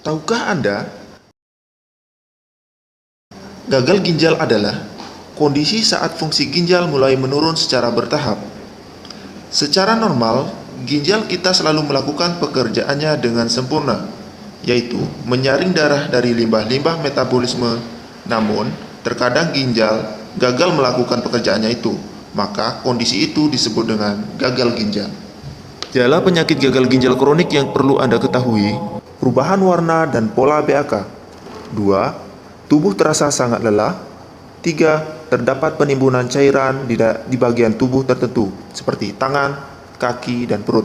Tahukah Anda, gagal ginjal adalah kondisi saat fungsi ginjal mulai menurun secara bertahap. Secara normal, ginjal kita selalu melakukan pekerjaannya dengan sempurna, yaitu menyaring darah dari limbah-limbah metabolisme. Namun, terkadang ginjal gagal melakukan pekerjaannya itu, maka kondisi itu disebut dengan gagal ginjal. Gejala penyakit gagal ginjal kronik yang perlu Anda ketahui: perubahan warna dan pola BAK. 2. Tubuh terasa sangat lelah. 3. Terdapat penimbunan cairan di bagian tubuh tertentu, seperti tangan, kaki, dan perut.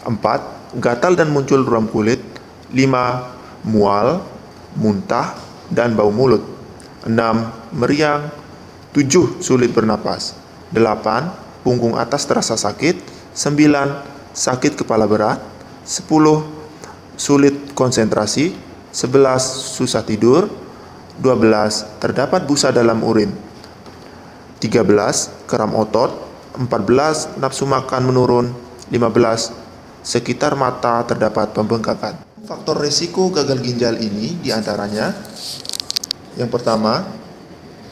4. Gatal dan muncul ruam kulit. 5. Mual, muntah, dan bau mulut. 6. Meriang. 7. Sulit bernapas. 8. Punggung atas terasa sakit. 9. Sakit kepala berat. 10. Sulit konsentrasi. 11. Susah tidur. 12. Terdapat busa dalam urin. 13. Kram otot. 14. Nafsu makan menurun. 15. Sekitar mata terdapat pembengkakan. Faktor risiko gagal ginjal ini diantaranya: yang pertama,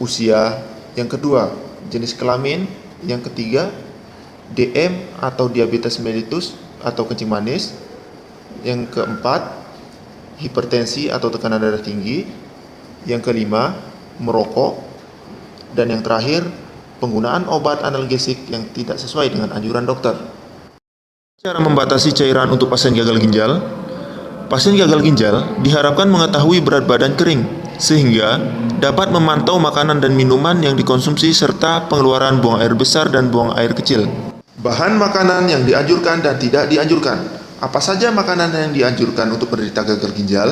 usia. Yang kedua, jenis kelamin. Yang ketiga, DM atau diabetes mellitus atau kencing manis. Yang keempat, hipertensi atau tekanan darah tinggi. Yang kelima, merokok. Dan yang terakhir, penggunaan obat analgesik yang tidak sesuai dengan anjuran dokter. Cara membatasi cairan untuk pasien gagal ginjal. Pasien gagal ginjal diharapkan mengetahui berat badan kering, sehingga dapat memantau makanan dan minuman yang dikonsumsi serta pengeluaran buang air besar dan buang air kecil. Bahan makanan yang dianjurkan dan tidak dianjurkan. Apa saja makanan yang dianjurkan untuk penderita gagal ginjal?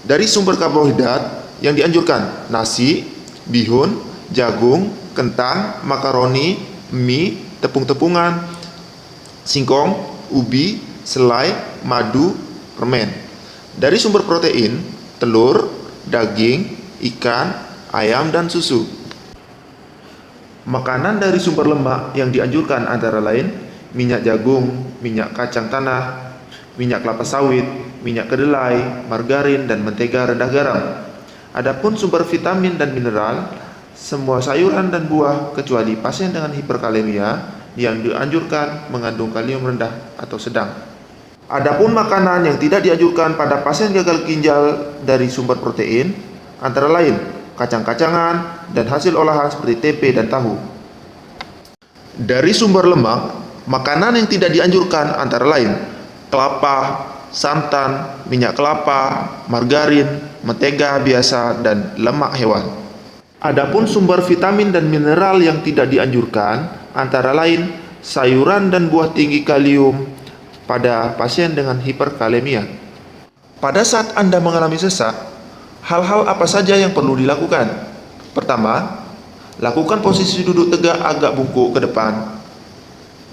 Dari sumber karbohidrat yang dianjurkan: nasi, bihun, jagung, kentang, makaroni, mie, tepung-tepungan, singkong, ubi, selai, madu, permen. Dari sumber protein: telur, daging, ikan, ayam, dan susu. Makanan dari sumber lemak yang dianjurkan antara lain minyak jagung, minyak kacang tanah, minyak kelapa sawit, minyak kedelai, margarin, dan mentega rendah garam. Adapun sumber vitamin dan mineral, semua sayuran dan buah kecuali pasien dengan hiperkalemia yang dianjurkan mengandung kalium rendah atau sedang. Adapun makanan yang tidak dianjurkan pada pasien gagal ginjal dari sumber protein antara lain kacang-kacangan dan hasil olahan seperti tempe dan tahu. Dari sumber lemak, makanan yang tidak dianjurkan antara lain kelapa, santan, minyak kelapa, margarin, mentega biasa, dan lemak hewan. Adapun sumber vitamin dan mineral yang tidak dianjurkan antara lain sayuran dan buah tinggi kalium pada pasien dengan hiperkalemia. Pada saat Anda mengalami sesak, hal-hal apa saja yang perlu dilakukan? Pertama, lakukan posisi duduk tegak agak bungkuk ke depan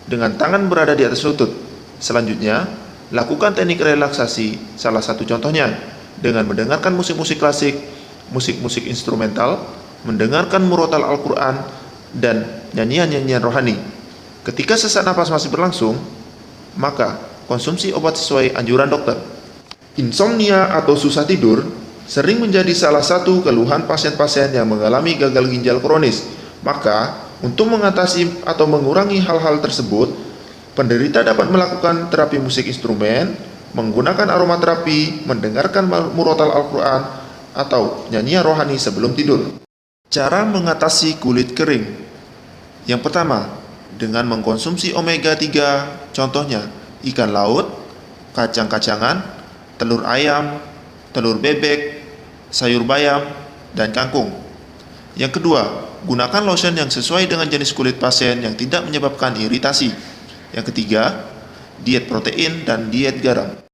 dengan tangan berada di atas lutut. Selanjutnya, lakukan teknik relaksasi, salah satu contohnya dengan mendengarkan musik-musik klasik, musik-musik instrumental, mendengarkan murotal Al-Quran, dan nyanyian-nyanyian rohani. Ketika sesak napas masih berlangsung, maka konsumsi obat sesuai anjuran dokter. Insomnia atau susah tidur sering menjadi salah satu keluhan pasien-pasien yang mengalami gagal ginjal kronis. Maka, untuk mengatasi atau mengurangi hal-hal tersebut, penderita dapat melakukan terapi musik instrumen, menggunakan aromaterapi, mendengarkan murotal Al-Quran, atau nyanyian rohani sebelum tidur. Cara mengatasi kulit kering. Yang pertama, dengan mengkonsumsi omega 3, contohnya ikan laut, kacang-kacangan, telur ayam, telur bebek, sayur bayam, dan kangkung. Yang kedua, gunakan lotion yang sesuai dengan jenis kulit pasien yang tidak menyebabkan iritasi. Yang ketiga, diet protein dan diet garam.